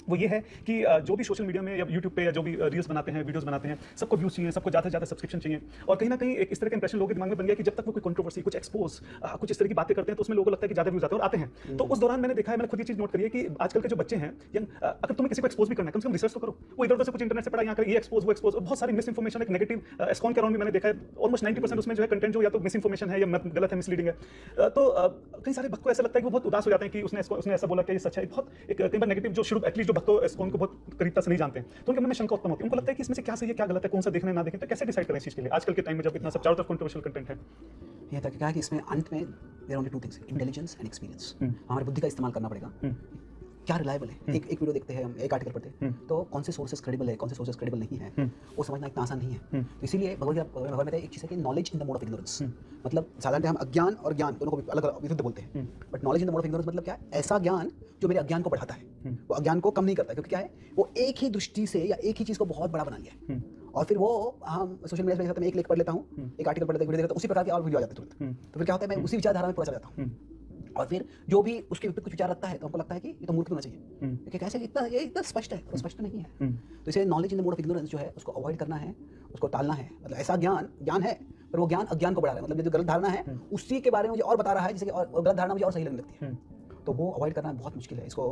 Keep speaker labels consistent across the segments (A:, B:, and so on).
A: वो ये है कि जो भी सोशल मीडिया में या यूट्यूब पे या जो भी रील्स बनाते हैं, वीडियोस बनाते हैं, सबको व्यूज चाहिए, सबको ज़्यादा से ज़्यादा सब्सक्रिप्शन चाहिए। और कहीं न कहीं एक इस तरह का इंप्रेशन लोगों के दिमाग में बन गया कि जब तक वो कोई कंट्रोवर्सी, कुछ एक्सपोज़ कुछ इस तरह की बातें करते हैं तो उसमें लोगों को लगता है कि ज़्यादा व्यूज आते हैं और आते हैं। तो उस दौरान मैंने देखा है, मैंने खुद ये चीज़ नोट करी है कि आजकल के जो बच्चे हैं यंग, अगर तुम्हें किसी को एक्सपोज़ भी करना है, कम से कम रिसर्च तो करो। वो इधर-उधर से कुछ इंटरनेट से पढ़ा, यहाँ का ये एक्सपोज़, वो एक्सपोज़, और बहुत सारी मिस इन्फॉर्मेशन, एक नेगेटिव इस्कॉन के अराउंड भी मैंने देखा है ऑलमोस्ट 90% उसमें जो है कंटेंट जो या तो मिस इन्फॉर्मेशन है या गलत है, मिसलीडिंग है। तो कई सारे भक्त को ऐसा लगता है कि वो बहुत उदास हो जाते हैं कि उसने ऐसा बोला कि ये सच है। बहुत एक कई बार नेगेटिव जो शुरू एटलीस्ट जो भक्त इस्कॉन को बहुत करीबता से नहीं जानते हैं, तो उनके मन में शंका उत्पन्न होती है। उनको लगता है कि इसमें से क्या सही है, क्या गलत है, कौन सा देखना है, ना देखें। तो कैसे डिसाइड करें इस चीज़ के लिए आजकल के टाइम में जब इतना सब चारों तरफ कंट्रोवर्शियल कंटेंट है?
B: ये था कि क्या है कि इसमें अंत में there only two things, intelligence and experience. हमारी बुद्धि का इस्तेमाल करना पड़ेगा। क्या रिलायबल है, एक वीडियो देखते हैं हम, एक आर्टिकल पढ़ते हैं, तो कौन से सोर्सेस क्रेडिबल है, कौन से सोर्सेस क्रेडिबल नहीं है, वो समझना इतना आसान नहीं है। तो इसीलिए भगवद गीता एक चीज़ है कि knowledge in the mode of ignorance. मतलब साधारणतः हम अज्ञान और ज्ञान दोनों को अलग विरुद्ध बोलते हैं, but knowledge in the mode of ignorance मतलब क्या है? ऐसा ज्ञान जो मेरे अज्ञान को बढ़ाता है, वो अज्ञान को कम नहीं करता, क्योंकि क्या है, वो एक ही दृष्टि से या एक ही चीज़ को बहुत बड़ा बना लिया है। और फिर वो हम सोशल मीडिया पे मैं एक लेख पढ़ लेता हूँ, एक आर्टिकल पढ़ लेता हूँ, वीडियो देखता हूँ, उसी प्रकार के और वीडियो आ जाते हैं तुरंत। तो फिर क्या होता है, मैं उसी विचारधारा में पूरा चला जाता हूँ। और फिर जो भी उसके विपरीत कुछ विचार रखता है तो हमको लगता है कि ये तो मूर्ख होना चाहिए, क्योंकि कैसे ये इतना स्पष्ट है, और स्पष्ट नहीं है। तो इसे knowledge in the mode of ignorance जो है उसको अवॉइड करना है, उसको टालना है। मतलब ऐसा ज्ञान है, पर वो ज्ञान अज्ञान को बढ़ा रहा है। मतलब जो गलत धारणा है उसी के बारे में मुझे और बता रहा है, जैसे कि और गलत धारणा मुझे और सही लगने लगती है। तो वो अवॉइड करना बहुत मुश्किल है। इसको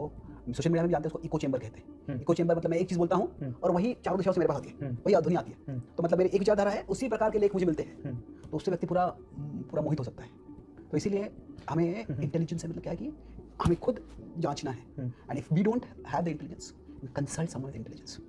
B: सोशल मीडिया में भी जानते हैं, उसको इको चेंबर कहते हैं। इको चेंबर मतलब मैं एक चीज़ बोलता हूँ और वही चारों दिशाओं से मेरे पास आती है, वही ध्वनि आती है। तो मतलब मेरी एक विचारधारा है, उसी प्रकार के लेख मुझे मिलते हैं, तो उससे व्यक्ति पूरा मोहित हो सकता है। तो इसीलिए हमें इंटेलिजेंस से मतलब क्या है कि हमें खुद जांचना है, and if we don't have the intelligence, consult someone with intelligence.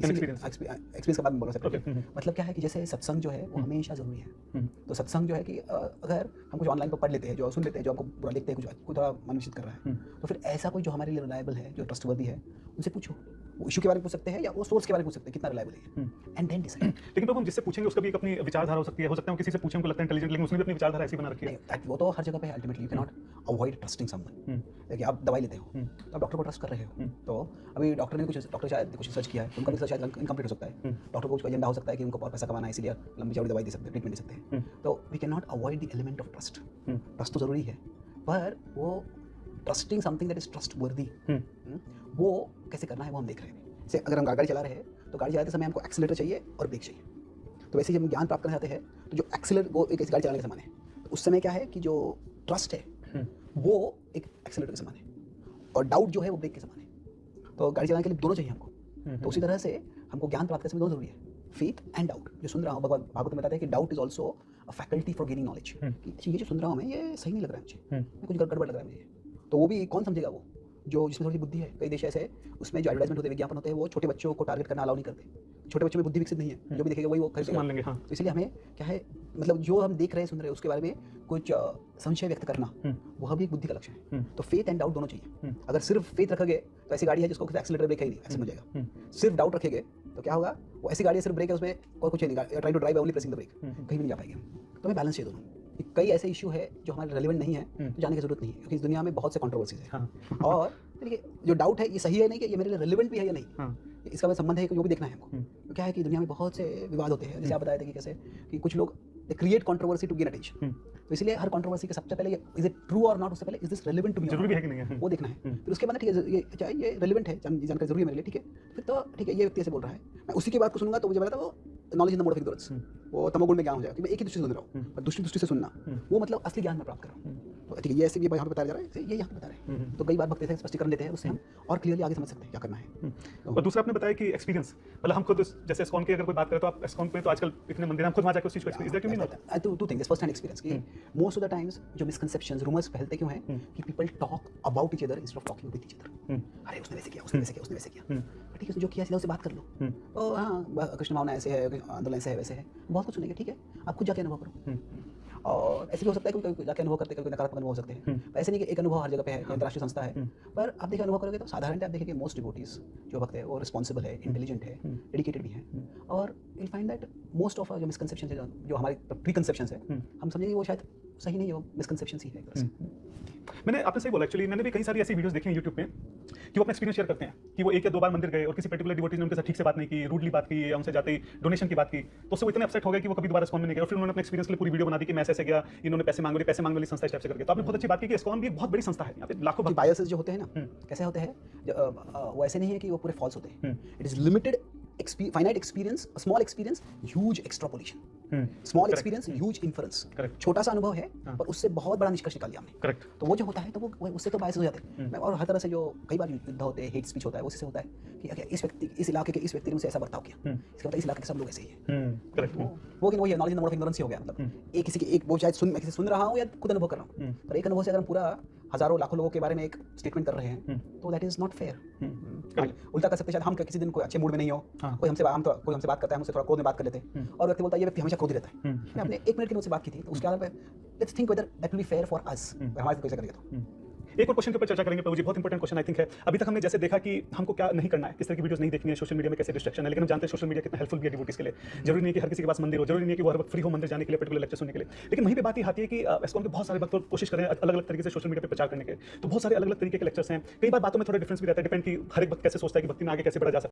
B: Experience के बाद में बोल सकते हैं। मतलब क्या है कि जैसे सत्संग जो है वो हमेशा जरूरी है। तो सत्संग जो है कि अगर हम कुछ ऑनलाइन पर पढ़ लेते हैं, जो सुन लेते हैं, जो हमको पूरा लिखते हैं, कुछ थोड़ा मन विचलित कर रहा है, तो फिर ऐसा कोई जो हमारे लिए रिलायबल है, जो ट्रस्टवर्दी है, उनसे पूछो। वो इशू के बारे में पूछ सकते हैं या वो सोर्स के बारे में पूछ सकते हैं, कितना रिलायबल है, एंड देन डिसाइड।
A: लेकिन प्रभु हम जिससे पूछेंगे उसका भी एक अपनी विचारधारा हो सकती है। हो सकता है हम किसी से पूछें, हमको लगता है इंटेलिजेंट, लेकिन उसने भी अपनी विचारधारा ऐसी बना रखी है।
B: वो तो हर जगह पे है। Ultimately you can not avoid trusting someone. देखिए आप दवाई लेते हो तो आप डॉक्टर को ट्रस्ट कर रहे हो, तो अभी डॉक्टर शायद कुछ रिसर्च किया है, उनका रिसर्च शायद इनकम्प्लीट हो सकता है। डॉक्टर को कुछ एजेंडा हो सकता है कि उनको और पैसा कमाना है, इसलिए लंबी चौड़ी दवाई दे सकते हैं, ट्रीटमेंट दे सकते हैं। तो we can not avoid the element of trust. Trust तो जरूरी है, पर वो trusting something that is trust वर्दी, वो कैसे करना है वो हम देख रहे हैं। जैसे अगर हम गाड़ी चला रहे हैं तो गाड़ी चलाते समय हमको एक्सीलरेटर चाहिए और ब्रेक चाहिए। तो वैसे ही जब हम ज्ञान प्राप्त करना चाहते हैं तो जो एक्सीलरेटर, वो एक ऐसी गाड़ी चलाने के समान है। तो उस समय क्या है कि जो ट्रस्ट है वो एक एक्सीलरेटर के समान है, और डाउट जो है वो ब्रेक के समान है। तो गाड़ी चलाने के लिए दोनों चाहिए हमको। तो उसी तरह से हमको ज्ञान प्राप्त करने में दोनों जरूरी है, फेथ एंड डाउट। जो सुन रहा हूँ, भागवत में बताते हैं कि doubt is also a faculty for gaining knowledge, कि ये जो सुन रहा हूँ मैं, ये सही नहीं लग रहा है मुझे, मैं कुछ गड़बड़ लग रहा है मुझे। तो वो भी कौन समझेगा? वो जो जिसमें थोड़ी बुद्धि है। कई देश ऐसे उसमें जो एडवर्टाइजमेंट होते हैं, विज्ञापन होते हैं, वो छोटे बच्चों को टारगेट करना अलाउ नहीं करते। छोटे बच्चों में बुद्धि विकसित नहीं है, जो भी देखेगा वही वो खरीद
A: मान लेंगे। हाँ।
B: तो इसलिए हमें क्या है, मतलब जो हम देख रहे हैं, सुन रहे हैं, उसके बारे में कुछ संशय व्यक्त करना, वह भी एक बुद्धि का लक्षण है। तो फेथ एंड डाउट दोनों चाहिए। अगर सिर्फ फेथ रखोगे तो ऐसी गाड़ी है जिसको एक्सीलरेटर ब्रेक है ही नहीं, एक्सीडेंट हो जाएगा। सिर्फ डाउट रखेंगे तो क्या होगा, वो ऐसी गाड़ी है सिर्फ ब्रेक है, उसमें और कुछ नहीं, try to drive only pressing the brake, कहीं भी नहीं जा पाएंगे। तो हमें बैलेंस चाहिए दोनों। कई ऐसे इशू है जो हमारे रेलेवेंट नहीं है, तो जाने की जरूरत नहीं है, क्योंकि इस दुनिया में बहुत से कंट्रोवर्सीज है। और देखिए जो डाउट है, ये सही है नहीं, कि ये मेरे लिए रेलेवेंट भी है या नहीं, इसका भी संबंध है कि वो भी देखना है हमको। तो क्या है कि दुनिया में बहुत से विवाद होते हैं, जैसे आप बताए थे कि कैसे कि कुछ लोग create controversy to gain attention. तो इसलिए हर कंट्रोवर्सी के सबसे पहले is it true or not, उससे पहले is this relevant to me,
A: जरूरी है कि नहीं है,
B: वो देखना है। फिर उसके बाद ठीक है, ये चाहे ये रेलेवेंट है, जानकारी जरूरी है मेरे लिए, ठीक है, फिर तो ठीक है, ये व्यक्ति ऐसे बोल रहा है, मैं उसी की बात को सुनूंगा तो मुझे पता वो knowledge in the mode of ignorance, वो तमोगुण में ज्ञान हो जाएगा कि मैं एक ही दृष्टि से सुन रहा हूँ, पर दूसरी दृष्टि से सुनना, वो मतलब असली ज्ञान में प्राप्त कर रहा हूँ। तो ठीक है, ये ऐसे भी यहाँ पे बताया जा रहा है, ये यहाँ पे बता रहे हैं। तो कई बार भक्त ऐसे स्पष्टीकरण देते हैं, उससे हम और क्लियरली आगे समझ सकते हैं क्या करना है।
A: और दूसरा आपने बताया कि एक्सपीरियंस, मतलब हम खुद जैसे एस्कॉन की अगर कोई बात करें तो आप एस्कॉन पे तो आजकल इतने मंदिर हैं, हम खुद वहाँ जाकर उस चीज़ को एक्सपीरियंस क्यों नहीं होता?
B: Two things, first hand experience की मोस्ट ऑफ द टाइम्स जो मिसकंसेप्शंस, रूमर्स फैलते क्यों हैं कि people talk about each other instead of talking with each other. अरे उसने वैसे किया, उसने वैसे किया, उसने वैसे किया, ठीक है, जो किया सीधा उससे बात कर लो। तो हाँ, कृष्ण भावना ऐसे है, आंदोलन ऐसे है, वैसे है, बहुत कुछ सुनेंगे, ठीक है, आप खुद जाके अनुभव करो। और ऐसे भी हो सकता है कोई जाके अनुभव करते, कोई नकारात्मक अनुभव हो सकते हैं। ऐसे नहीं कि एक अनुभव हर जगह पे है, अंतर्राष्ट्रीय संस्था है, पर आप देखिए अनुभव करोगे तो साधारणतः आप देखेंगे मोस्ट डिवोटीज जो भक्त है वो रिस्पॉन्सिबल है, इंटेलिजेंट है, डेडिकेटेड भी है, और you find that most of जो मिसकंसेप्शंस है, जो हमारी प्रीकंसेप्शंस है, हम समझेंगे वो शायद सही नहीं है, वो मिसकंसेप्शंस ही है।
A: मैंने आपने सही बोला, एक्चुअली मैंने भी कई सारी ऐसी वीडियोस देखी हैं यूट्यूब पे कि वो अपना एक्सपीरियंस शेयर करते हैं कि वो एक या दो बार मंदिर गए और किसी पर्टिकुलर डिवोटी ने उनके साथ ठीक से बात नहीं की, रूडली बात की या उनसे जाते ही डोनेशन की बात की, तो उससे वो इतने अपसेट हो गए कि वो कभी दोबारा इस्कॉन में नहीं गए और फिर उन्होंने अपने एक्सपीरियंस के लिए पूरी वीडियो बना दी कि मैं ऐसे गया, इन्होंने पैसे मांगने वाली संस्था इस टाइप से करके। तो आपने बहुत अच्छी बात की कि इस्कॉन भी एक बहुत बड़ी संस्था है, यहाँ पे लाखों भक्त
B: बायसेस जो होते हैं ना, कैसे होते हैं, वो ऐसे नहीं है कि वो पूरे फॉल्स होते हैं। It is limited finite experience, small experience, huge extrapolation, small experience, huge inference. छोटा सा अनुभव है पर उससे बहुत बड़ा निष्कर्ष निकाल लिया हमने।
A: करेक्ट।
B: तो वो जो होता है तो वो उससे तो बायस हो जाते हैं। और हर तरह से जो कई बार युद्ध होते हैं, हेट स्पीच होता है, उससे होता है कि अगर इस व्यक्ति, इस इलाके के इस व्यक्ति ने मुझसे ऐसा बर्ताव किया, इसका मतलब इस इलाके के सब लोग ऐसे ही हैं।
A: करेक्ट।
B: वो कि वो ये नॉलेज नंबर ऑफ इग्नोरेंस ही हो गया। मतलब एक किसी की एक वो शायद मैं किसी सुन रहा हूँ या खुद अनुभव कर रहा हूँ, पर एक अनुभव से अगर हम पूरा हजारों लाखों लोगों के बारे में एक स्टेटमेंट कर रहे हैं तो दैट इज नॉट फेयर। उल्टा कर सकते हैं, शायद हम किसी दिन कोई अच्छे मूड में नहीं हो, कोई हमसे बात करता है, हमसे थोड़ा क्रोध में बात कर लेते हैं और व्यक्ति बोलता है ये व्यक्ति हमेशा क्रोधी रहता है। मैं अपने 1 मिनट के लिए उससे बात की थी, तो उसके आधार पे let's think whether that will be fair for us, हमारे कैसे करेगा। तो
A: एक और क्वेश्चन के ऊपर चर्चा करेंगे प्रभु जी, बहुत इंपॉर्टेंट क्वेश्चन आई थिंक है। अभी तक हमने जैसे देखा कि हमको क्या नहीं करना है, किस तरह की वीडियोस नहीं देखनी है, सोशल मीडिया में कैसे डिस्ट्रैक्शन है, लेकिन हम जानते हैं सोशल मीडिया कितना हेल्पफुल भी है डिवोटीज के लिए। जरूरी नहीं है कि हर किसी के पास मंदिर हो, जरूरी नहीं है कि वो हर वक्त फ्री हो मंदिर जाने के लिए, पर्टिकुलर लेक्चर सुनने के लिए। लेकिन वहीं पे बात ये आती है कि इस्कॉन के बहुत सारे भक्त कोशिश कर रहे हैं अलग अलग तरीके से सोशल मीडिया पे प्रचार करने के, तो बहुत सारे अलग अलग तरीके के लेक्चर्स हैं। कई बार बातों में थोड़ा डिफरेंस भी रहता है, डिपेंड कि हर एक भक्त कैसे सोचता है कि भक्ति में आगे कैसे बढ़ा जा सकता है।